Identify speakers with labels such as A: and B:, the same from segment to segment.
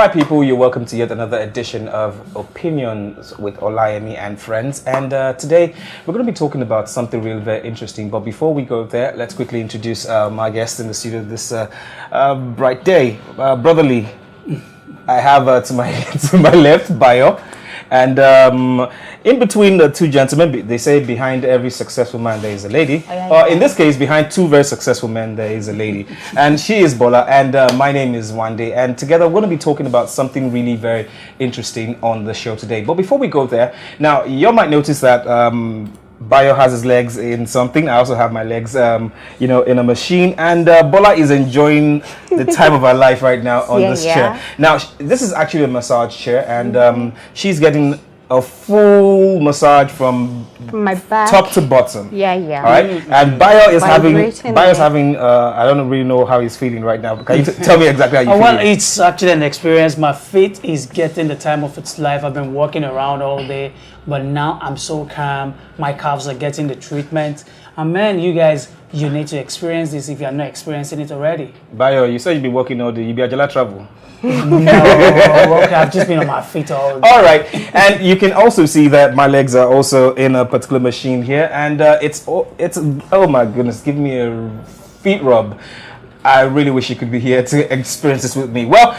A: right, people, you're welcome to yet another edition of Opinions with Olayemi and Friends. And today we're going to be talking about something really very interesting. But before we go there, let's quickly introduce my guest in the studio this bright day. Brotherly, I have to my left, Bayo. And in between the two gentlemen, they say behind every successful man there is a lady. Or in this case, behind two very successful men there is a lady. And she is Bola, and my name is Wande. And together we're going to be talking about something really very interesting on the show today. But before we go there, now you might notice that Bayo has his legs in something. I also have my legs, in a machine. And Bola is enjoying the time of her life right now on this chair. Now, this is actually a massage chair, and she's getting a full massage from
B: my back,
A: top to bottom.
B: All
A: right. And Bayo is having. I don't really know how he's feeling right now. Can you tell me exactly how you feel?
C: Well, it's actually an experience. My feet is getting the time of its life. I've been walking around all day, but now I'm so calm. My calves are getting the treatment. And man, you guys, you need to experience this if you're not experiencing it already.
A: Bayo, you said you've been walking all day. You be a Jala travel.
C: No, okay, I've just been on my feet all day.
A: All right, and you can also see that my legs are also in a particular machine here, and it's oh my goodness, give me a feet rub. I really wish you could be here to experience this with me. Well,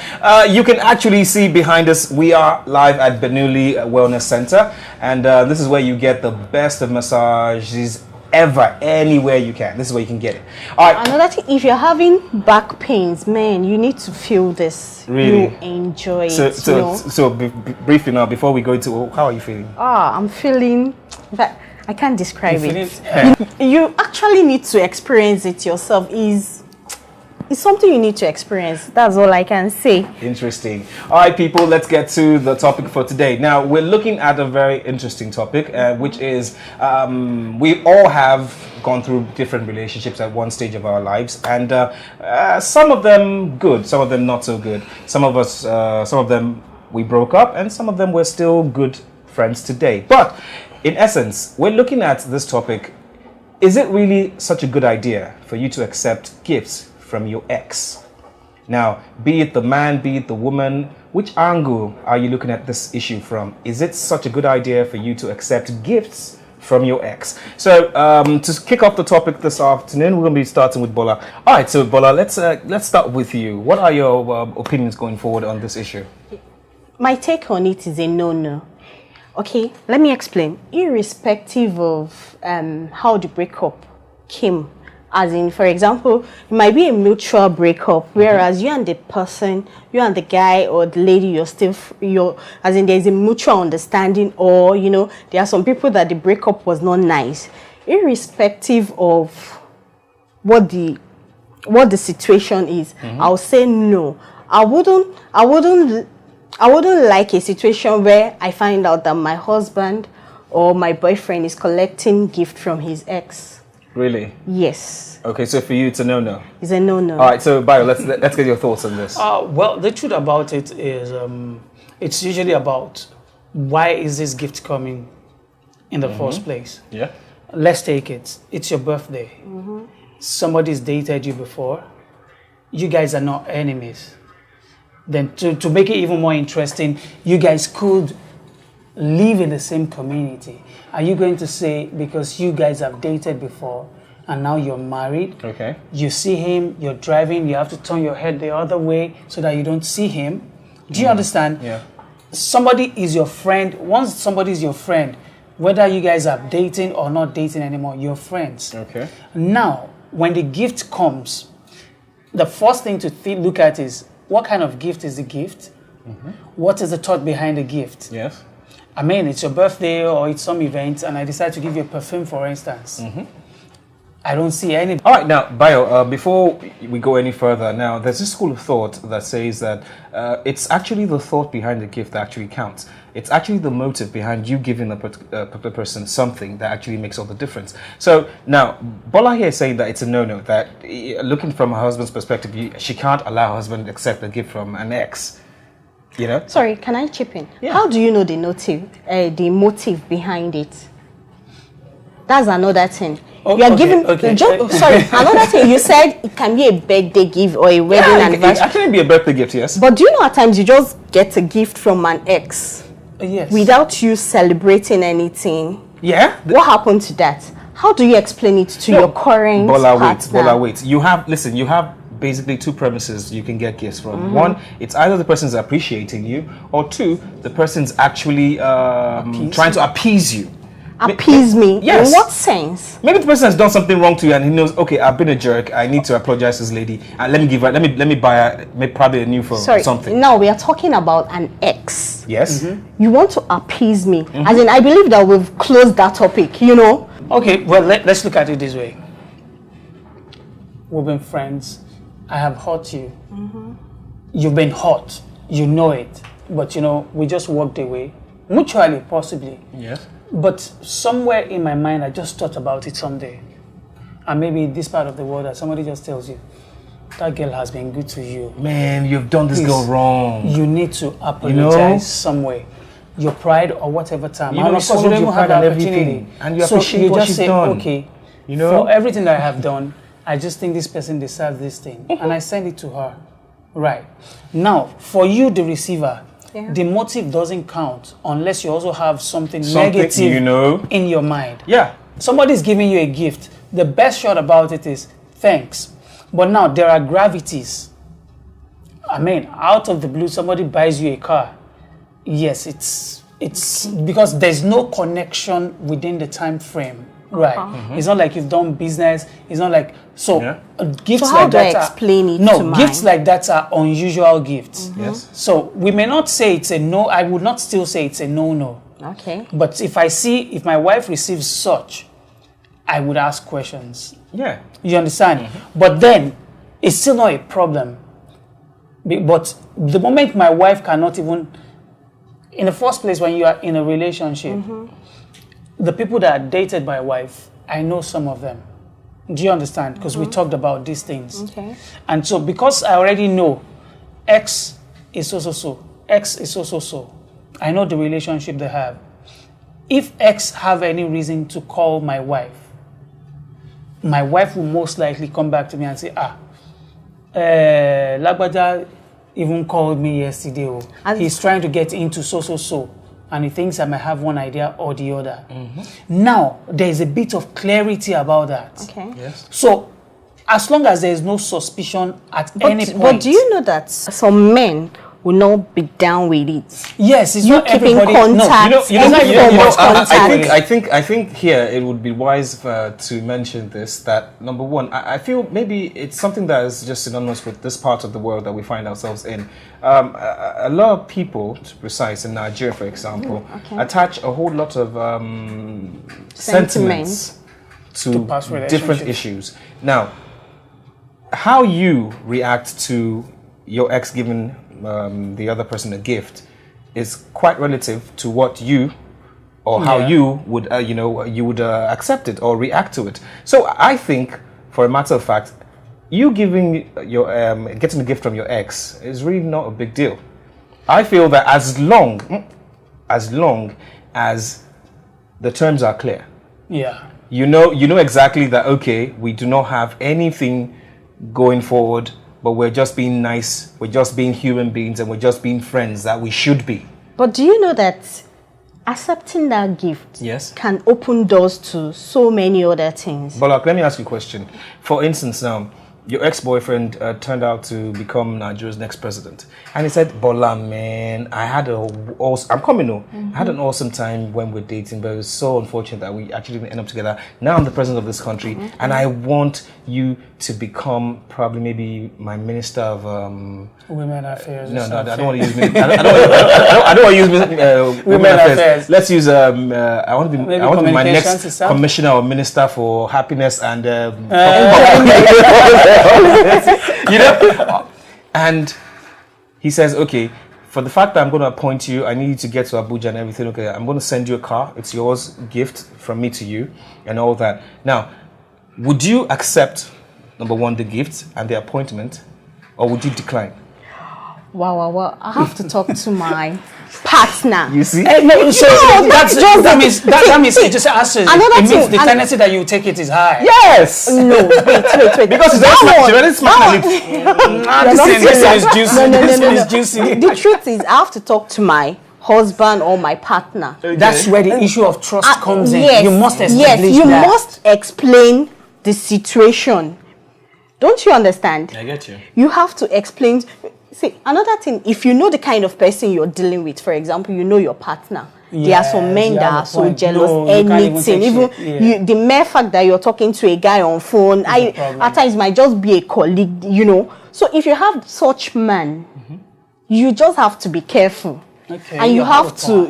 A: you can actually see behind us, we are live at Benuli Wellness Center, and this is where you get the best of massages ever, anywhere you can. This is where you can get it. All right.
B: Another thing, if you're having back pains, man, you need to feel this.
A: Really?
B: You enjoy it.
A: So briefly now, before we go into, how are you feeling?
B: I'm feeling, in fact, I can't describe it. You actually need to experience it yourself. It's something you need to experience. That's all I can say.
A: Interesting. All right, people, let's get to the topic for today. Now, we're looking at a very interesting topic, which is we all have gone through different relationships at one stage of our lives, and some of them good, some of them not so good. Some of them we broke up, and some of them we're still good friends today. But in essence, we're looking at this topic. Is it really such a good idea for you to accept gifts from your ex? Now, be it the man, be it the woman, which angle are you looking at this issue from? Is it such a good idea for you to accept gifts from your ex? So, to kick off the topic this afternoon, we're going to be starting with Bola. All right, so Bola, let's start with you. What are your opinions going forward on this issue?
B: My take on it is a no-no. Okay, let me explain. Irrespective of how the breakup came, as in, for example, it might be a mutual breakup, whereas you and the person, you and the guy or the lady, as in there's a mutual understanding, or, there are some people that the breakup was not nice. Irrespective of what the situation is, I'll say no. I wouldn't like a situation where I find out that my husband or my boyfriend is collecting gift from his ex.
A: Really?
B: Yes.
A: Okay, so for you, it's a no-no.
B: It's a no-no.
A: All right, so Bayo, let's get your thoughts on this.
C: Well, the truth about it is, it's usually about why is this gift coming in the first place.
A: Yeah.
C: Let's take it. It's your birthday. Somebody's dated you before. You guys are not enemies. Then to make it even more interesting, you guys could live in the same community. Are you going to say because you guys have dated before and now you're married,
A: okay,
C: you see him, you're driving, you have to turn your head the other way so that you don't see him? Do you understand?
A: Yeah.
C: Somebody is your friend. Once somebody is your friend, whether you guys are dating or not dating anymore, you're friends.
A: Okay.
C: Now, when the gift comes, the first thing to look at is what kind of gift is the gift? What is the thought behind the gift?
A: Yes.
C: I mean, it's your birthday or it's some event, and I decide to give you a perfume, for instance. I don't see any.
A: All right, now, Bayo, before we go any further, now, there's this school of thought that says that it's actually the thought behind the gift that actually counts. It's actually the motive behind you giving a particular person something that actually makes all the difference. So, now, Bola here is saying that it's a no-no, that looking from her husband's perspective, she can't allow her husband to accept a gift from an ex.
B: Sorry, can I chip in?
A: Yeah.
B: How do you know the motive behind it? That's another thing.
C: Oh,
B: You are
C: okay,
B: giving.
C: okay.
B: Sorry, another thing. You said it can be a birthday gift or a wedding
A: It
B: anniversary.
A: actually be a birthday gift, yes.
B: But do you know at times you just get a gift from an ex
C: Yes.
B: without you celebrating anything?
A: Yeah.
B: What happened to that? How do you explain it to your current partner?
A: Bola, wait. You have basically two premises you can get gifts from. One, it's either the person's appreciating you, or two, the person's actually trying to appease you.
B: Appease me?
A: Yes.
B: In what sense?
A: Maybe the person has done something wrong to you, and he knows, okay, I've been a jerk. I need to apologize to this lady, and let me buy her probably a new phone or something.
B: Now we are talking about an ex.
A: Yes.
B: You want to appease me, as in I believe that we've closed that topic. You know.
C: Okay, well, let's look at it this way. We've been friends. I have hurt you. You've been hurt. You know it. But, we just walked away. Mutually, possibly.
A: Yes.
C: But somewhere in my mind, I just thought about it someday. And maybe in this part of the world, that somebody just tells you, that girl has been good to you.
A: Man, you've done this
C: Please,
A: girl wrong.
C: You need to apologize somewhere. Your pride or whatever time. And of course, you don't even have the opportunity.
A: And you appreciate
C: you
A: what
C: just
A: she's
C: say,
A: done.
C: okay, for everything that I have done, I just think this person deserves this thing. And I send it to her. Right. Now, for you, the receiver, the motive doesn't count unless you also have something negative in your mind.
A: Yeah.
C: Somebody's giving you a gift. The best shot about it is, thanks. But now, there are gravities. I mean, out of the blue, somebody buys you a car. Yes, it's because there's no connection within the time frame, right? It's not like you've done business. It's not like gifts
B: so how
C: like
B: do
C: that.
B: I explain it?
C: No, gifts like that are unusual gifts.
A: Yes.
C: So we may not say it's a no. I would not still say it's a no.
B: Okay.
C: But if my wife receives such, I would ask questions.
A: Yeah.
C: You understand? But then it's still not a problem. But the moment my wife cannot even, in the first place, when you are in a relationship, the people that are dated by a wife, I know some of them. Do you understand? Because we talked about these things.
B: Okay.
C: And so because I already know X is so, X is so, I know the relationship they have. If X have any reason to call my wife will most likely come back to me and say, Lagbaja even called me yesterday. He's trying to get into so. And he thinks I might have one idea or the other. Now, there is a bit of clarity about that.
B: Okay.
A: Yes.
C: So, as long as there is no suspicion at any point.
B: But do you know that some men will not be down with it?
C: Yes, it's
B: you
C: not
B: keeping
C: everybody.
B: contact.
A: I think here it would be wise to mention this, that number one, I feel maybe it's something that is just synonymous with this part of the world that we find ourselves in. A lot of people, to be precise, in Nigeria, for example, attach a whole lot of sentiments to different issues. Now, how you react to your ex giving the other person a gift is quite relative to what you or how you would accept it or react to it. So I think, for a matter of fact, you giving your getting a gift from your ex is really not a big deal. I feel that as long as the terms are clear, you know exactly that. Okay, we do not have anything going forward, but we're just being nice, we're just being human beings, and we're just being friends that we should be.
B: But do you know that accepting that gift can open doors to so many other things?
A: But let me ask you a question. For instance, now, your ex-boyfriend turned out to become Nigeria's next president. And he said, Bola, man, I had an awesome time when we're dating, but it was so unfortunate that we actually didn't end up together. Now I'm the president of this country, and I want you to become probably maybe my minister of...
C: Women Affairs.
A: No, I don't want to use... I don't want to use Women Affairs. Let's use... I want to be my next commissioner or minister for happiness and... And he says, okay, for the fact that I'm going to appoint you, I need you to get to Abuja and everything. Okay, I'm going to send you a car. It's yours, gift from me to you, and all that. Now, would you accept, number one, the gift and the appointment, or would you decline?
B: Wow. I have to talk to my partner.
A: You see?
C: No, so that means it just answers.
B: Another
C: It means
B: thing,
C: the tendency that you take it is high.
A: Yes.
B: No, wait.
A: Because it's already smart. This one is juicy. This one is juicy.
B: The truth is, I have to talk to my husband or my partner.
A: Okay.
C: That's where the issue of trust comes in.
B: Yes,
C: You must establish
B: yes, you
C: that.
B: must explain the situation. Don't you understand?
A: I get you.
B: You have to explain. See, another thing, if you know the kind of person you're dealing with, for example, you know your partner. There are some men
C: you
B: that
C: have
B: are
C: a
B: so
C: point.
B: jealous,
C: No, you can't even
B: anything.
C: take
B: Even
C: shit. Yeah.
B: the mere fact that you're talking to a guy on phone,
C: problem.
B: at times might just be a colleague, you know. So if you have such man, you just have to be careful.
C: Okay,
B: And you have to,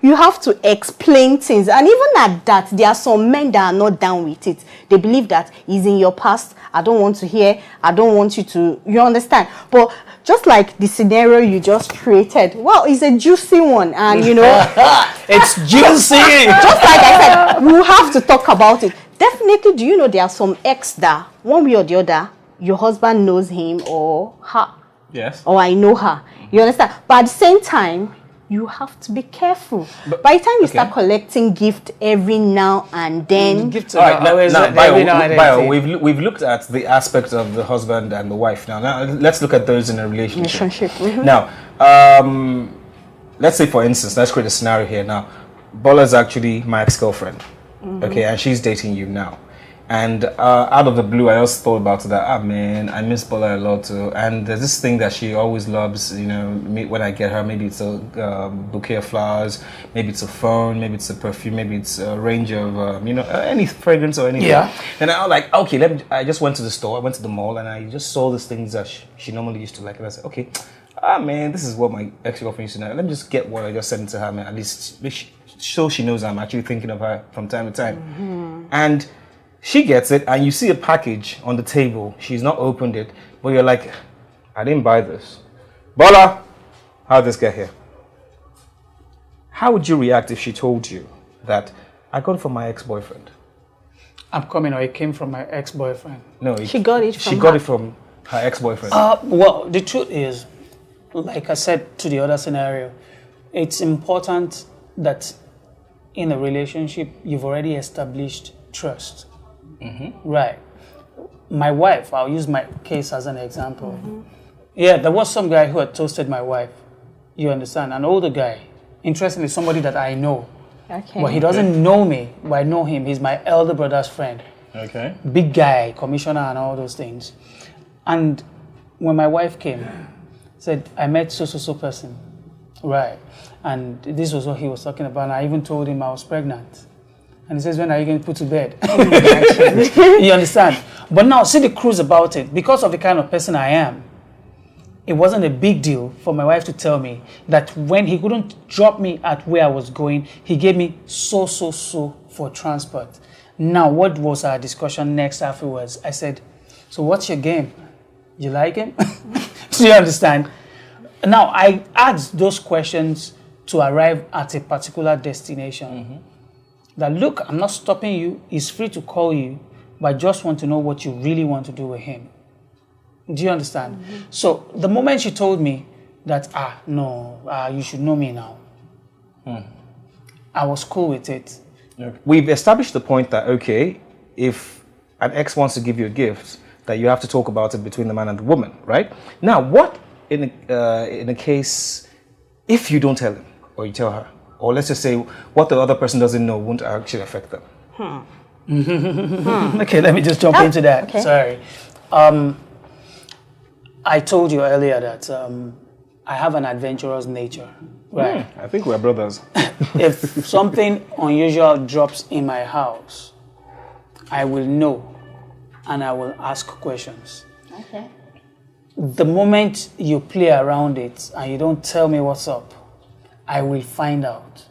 B: you have to explain things. And even at that, there are some men that are not down with it. They believe that it's in your past. I don't want to hear. I don't want you to, you understand? But just like the scenario you just created, well, it's a juicy one. And,
C: It's juicy.
B: just like I said, we have to talk about it. Definitely, do you know there are some ex that, one way or the other, your husband knows him or her.
A: Yes.
B: Or I know her. You understand? But at the same time, you have to be careful. By the time you start collecting gift every now and then,
C: Gifts
A: All
C: are
A: right, now,
C: always
A: now
C: every now and then.
A: Bio, we've looked at the aspect of the husband and the wife. Now let's look at those in a relationship. Now, let's say for instance, let's create a scenario here. Now, Bola is actually my ex-girlfriend, okay, and she's dating you now. And out of the blue, I also thought about that. Man, I miss Bola a lot too. And there's this thing that she always loves. When I get her, maybe it's a bouquet of flowers, maybe it's a phone, maybe it's a perfume, maybe it's a range of any fragrance or anything.
C: Yeah.
A: And I was like, okay, I just went to the store. I went to the mall, and I just saw these things that she normally used to like. And I said, okay, man, this is what my ex-girlfriend used to like. Let me just get one. I just sent it to her, man. At least so she knows I'm actually thinking of her from time to time. And she gets it, and you see a package on the table. She's not opened it, but you're like, I didn't buy this. Bola, how did this get here? How would you react if she told you that I got it from my ex-boyfriend?
C: I'm coming, or it came from my ex-boyfriend.
A: No,
B: she got it from
A: she got it from her ex-boyfriend.
C: Well, the truth is, like I said to the other scenario, it's important that in a relationship, you've already established trust. Right. My wife, I'll use my case as an example. Yeah, there was some guy who had toasted my wife. You understand? An older guy. Interestingly, somebody that I know.
B: Okay.
C: But he doesn't know me, but I know him. He's my elder brother's friend.
A: Okay.
C: Big guy, commissioner and all those things. And when my wife came, said, I met so person. Right. And this was what he was talking about. And I even told him I was pregnant. And he says, when are you going to put to bed? You understand? But now, see the cruise about it. Because of the kind of person I am, it wasn't a big deal for my wife to tell me that when he couldn't drop me at where I was going, he gave me so for transport. Now, what was our discussion next afterwards? I said, so what's your game? You like him? Do you understand? Now, I asked those questions to arrive at a particular destination. That look, I'm not stopping you. He's free to call you, but I just want to know what you really want to do with him. Do you understand? So the moment she told me that, you should know me now, I was cool with it.
A: Okay. We've established the point that, okay, if an ex wants to give you a gift, that you have to talk about it between the man and the woman, right? Now, what in a case if you don't tell him or you tell her? Or let's just say what the other person doesn't know won't actually affect them.
C: Okay, let me just jump into that.
B: Okay.
C: Sorry. I told you earlier that I have an adventurous nature. Right.
A: I think we're brothers.
C: If something unusual drops in my house, I will know and I will ask questions.
B: Okay.
C: The moment you play around it and you don't tell me what's up, I will find out.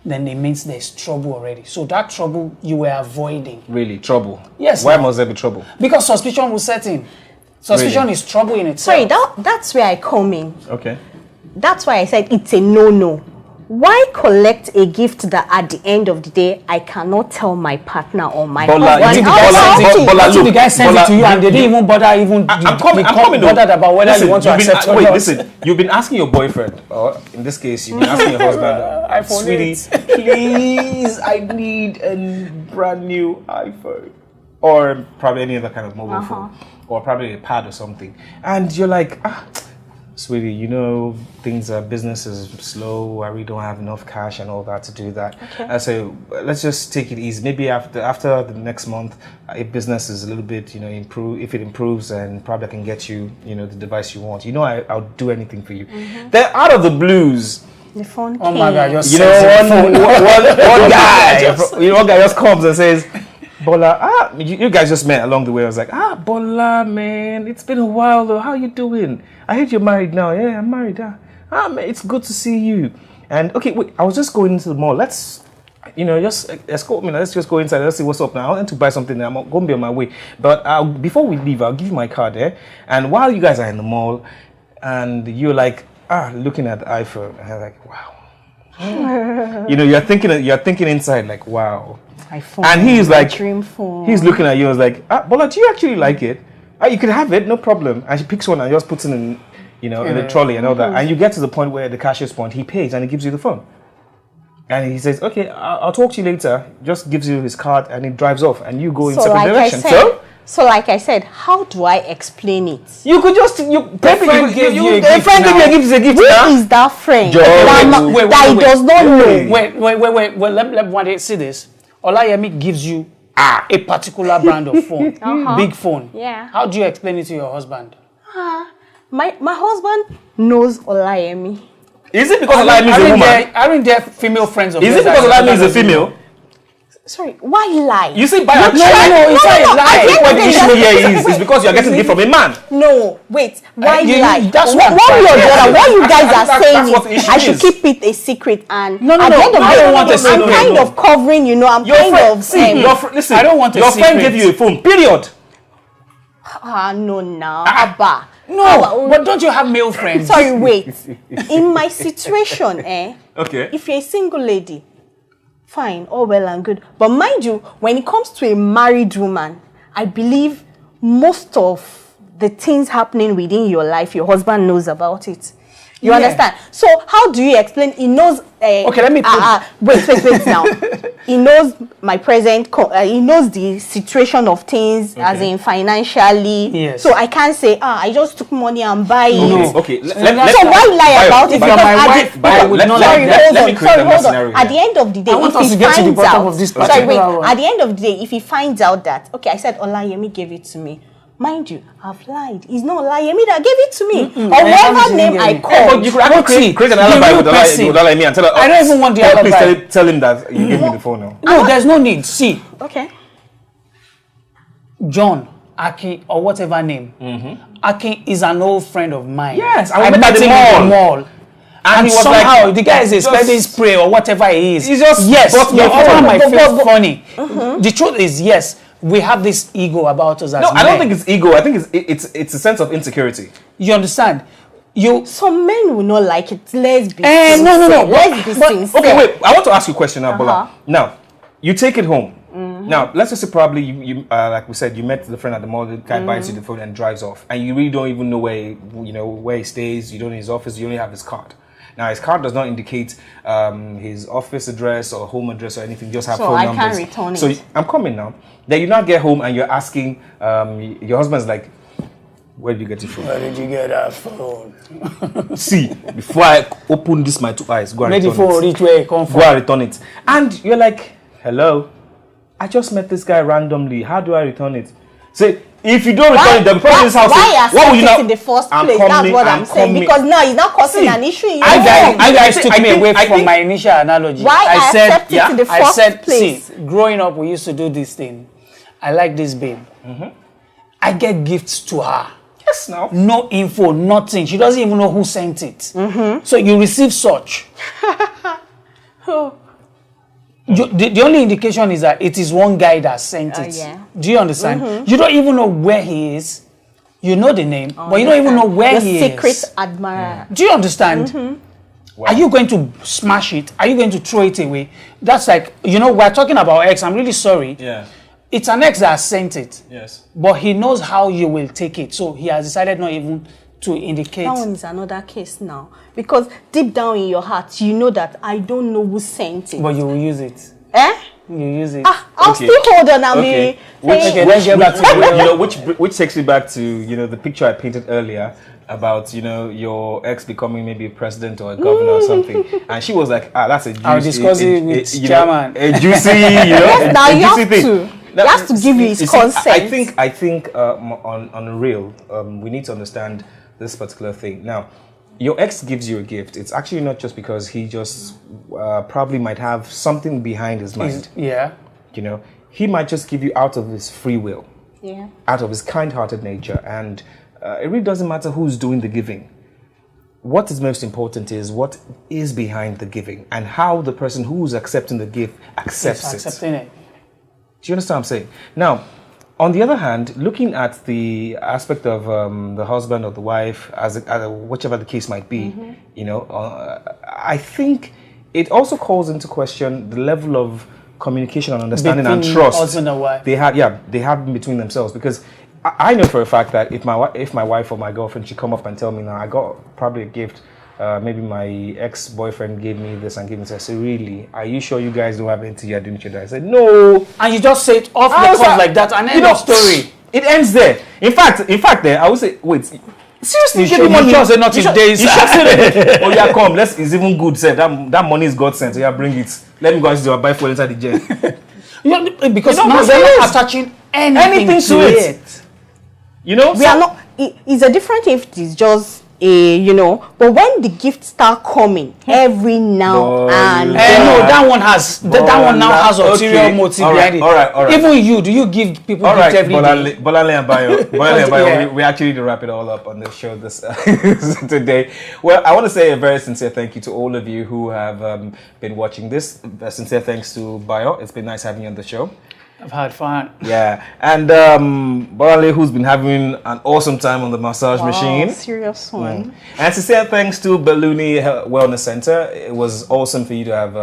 C: Then it means there's trouble already. So that trouble you were avoiding.
A: Really, trouble?
C: Yes.
A: Why must there be trouble?
C: Because suspicion will set in. Suspicion
A: Really?
C: is trouble in itself.
B: Sorry, that's where I come in.
A: Okay.
B: That's why I said it's a no-no. Why collect a gift that at the end of the day I cannot tell my partner or my
A: Bola,
B: husband?
A: you think
C: The guy sends it to you and they didn't even bother
A: I'm coming
C: bothered about whether you want to accept or not.
A: Listen, you've been asking your boyfriend, or in this case, you've been asking your husband, sweetie, please, I need a brand new iPhone. Or probably any other kind of mobile phone. Or probably a pad or something. And you're like, sweetie, you know, business is slow. I really don't have enough cash and all that to do that.
B: Okay.
A: So let's just take it easy. Maybe after the next month, if business is a little bit, if it improves, and probably I can get you, the device you want. I'll do anything for you. Then out of the blues,
B: The phone
C: oh my God,
B: came.
A: one guy just comes and says, Bola, you guys just met along the way. I was like, Bola, man, it's been a while though. How you doing? I heard you're married now. Yeah, I'm married. Man, it's good to see you. And okay, wait, I was just going into the mall. Let's, just escort me. Let's just go inside. Let's see what's up now. I want to buy something. I'm going to be on my way. But before we leave, I'll give you my card there. And while you guys are in the mall, and you're like, looking at the iPhone, and I'm like, wow. You're thinking inside like, wow.
B: iPhone,
A: and he's like,
B: dream phone.
A: He's looking at you. I was like, Bola, do you actually like it? You can have it, no problem. And she picks one and just puts it in, in the trolley and all that. And you get to the point where the cashier's point, he pays and he gives you the phone. And he says, okay, I'll talk to you later. Just gives you his card and he drives off. And you go in separate directions.
B: So like I said, how do I explain it?
A: You could just,
C: a friend gave you a gift.
B: Who is that friend? That he does not know.
C: Wait. Let see this. Olayemi gives you a particular brand of phone, big phone.
B: Yeah.
C: How do you explain it to your husband?
B: My husband knows Olayemi.
A: Is it because Olayemi is a woman?
C: Aren't there female friends of
A: yours? Is it because Olayemi is a female?
B: Sorry, why lie?
A: You see, by
C: no, it's not a lie.
A: What the issue here is because you're getting it from a man.
B: No, wait, why lie?
C: That's what
B: you guys are saying is I should keep it a secret, and
C: at the end of the day,
B: I'm kind of covering, I'm kind of
A: listen,
C: I don't want to.
A: Your friend gave you a phone, period.
B: No, now, Abba.
C: No, but don't you have male friends?
B: Sorry, wait. In my situation,
A: okay,
B: if you're a single lady, fine, all well and good. But mind you, when it comes to a married woman, I believe most of the things happening within your life, your husband knows about it. You understand? So how do you explain? He knows.
C: Okay, let me put.
B: Wait now. He knows my present. He knows the situation of things, as in financially.
C: Yes.
B: So I can't say, I just took money and buy it.
A: No. Okay.
B: So why lie about it?
C: If you're my wife, I would not lie.
A: Hold on.
B: At the end of the day,
C: I want us to get to the bottom of this.
B: Sorry, wait. At the end of the day, if he finds out that, okay, I said Olayemi gave it to me. Mind you, I've lied. It's not Olayemi that gave it to me. Or whatever name I call.
A: But you could actually create an alibi with Olayemi and tell her.
C: I don't even want the alibi.
A: Please tell him that you gave me the phone now.
C: No, there's no need. See.
B: Okay.
C: John, Aki, or whatever name. Aki is an old friend of mine.
A: Yes,
C: I met him in the mall. And
A: he was
C: somehow
A: like,
C: the guy is expecting spray or whatever he is.
A: He's just
C: yes, your husband might feel funny.
B: The
C: truth is, yes, we have this ego about us as men.
A: I don't think it's ego. I think it's a sense of insecurity.
C: You understand?
B: Some men will not like it. Let's be
C: sincere. No.
B: Let's be sincere.
A: Okay, wait. I want to ask you a question now, Bola. Now, you take it home. Now, let's just say probably you like we said, you met the friend at the mall. The guy buys you the phone and drives off, and you really don't even know where he stays. You don't know his office. You only have his card. Now, his card does not indicate his office address or home address or anything. Just have phone numbers.
B: So I can't return it.
A: So I'm coming now. Then you now get home and you're asking your husband's like, where did you get your phone?
C: Where did you get that phone?
A: See, before I open this my two eyes, go and return it.
C: Reach where it come from.
A: Go and return it. And you're like, hello, I just met this guy randomly. How do I return it? Say, if you don't return it, the person in this house.
B: Why accept it in the first place? That's what I'm saying. Because now it's not causing an issue. You
C: guys took me away from my initial analogy.
B: Why accept it in the first place?
C: See, growing up, we used to do this thing. I like this babe. I get gifts to her.
A: Yes, now.
C: No info, nothing. She doesn't even know who sent it. So you receive such. The only indication is that it is one guy that sent it.
B: Yeah.
C: Do you understand? You don't even know where he is. You know the name, but you don't even know where he is.
B: Secret admirer.
C: Do you understand? Are you going to smash it? Are you going to throw it away? That's like, we're talking about X. I'm really sorry.
A: Yeah.
C: It's an ex that has sent it.
A: Yes.
C: But he knows how you will take it. So he has decided not even to indicate.
B: That one is another case now. Because deep down in your heart, you know that I don't know who sent it.
C: But you will use it.
B: Eh?
C: You use it.
B: I'll still hold on.
C: Let's get back to
A: which takes me back to the picture I painted earlier about your ex becoming maybe a president or a governor or something, and she was like, that's a juicy.
C: I'll discuss it with chairman.
A: A juicy,
B: Yes, now you
A: juicy
B: have
A: thing.
B: to. He has to give you his consent.
A: I think on a real, we need to understand this particular thing. Now, your ex gives you a gift. It's actually not just because he just probably might have something behind his mind.
C: Yeah.
A: He might just give you out of his free will.
B: Yeah.
A: Out of his kind-hearted nature, and it really doesn't matter who's doing the giving. What is most important is what is behind the giving and how the person who's accepting the gift accepts it. Do you understand what I'm saying? Now, on the other hand, looking at the aspect of the husband or the wife, as whichever the case might be, I think it also calls into question the level of communication and understanding and trust they have between themselves. Because I know for a fact that if my wife or my girlfriend should come up and tell me, now I got probably a gift, maybe my ex-boyfriend gave me this and gave me this, I say, really, are you sure you guys don't have anything you're doing each other? I said, no.
C: And you just say it off the cuff like that and end of story.
A: It ends there. In fact, there I would say, wait, seriously,
C: you just say not in days.
A: You should say, oh yeah, come, it's even good, sir. That money is God sent, so yeah, bring it. Let me go and buy food inside the jail.
C: Because now they're not attaching anything to it.
B: We are not. It's a different if it's just but when the gifts start coming every now and then.
C: No, that one has now has ulterior motive behind it.
A: All right.
C: Even you, do you give people gifts every day?
A: Bolanle and Bayo, we actually need to wrap it all up on the show this today. Well, I want to say a very sincere thank you to all of you who have been watching this. A sincere thanks to Bayo. It's been nice having you on the show.
C: I've had fun.
A: Yeah, and Bolanle, who's been having an awesome time on the massage machine.
B: Serious one.
A: And to say thanks to Baluni Wellness Center. It was awesome for you to have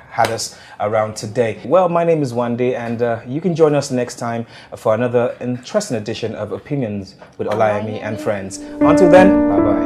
A: had us around today. Well, my name is Wande, and you can join us next time for another interesting edition of Opinions with Olayemi and Friends. Until then, bye-bye.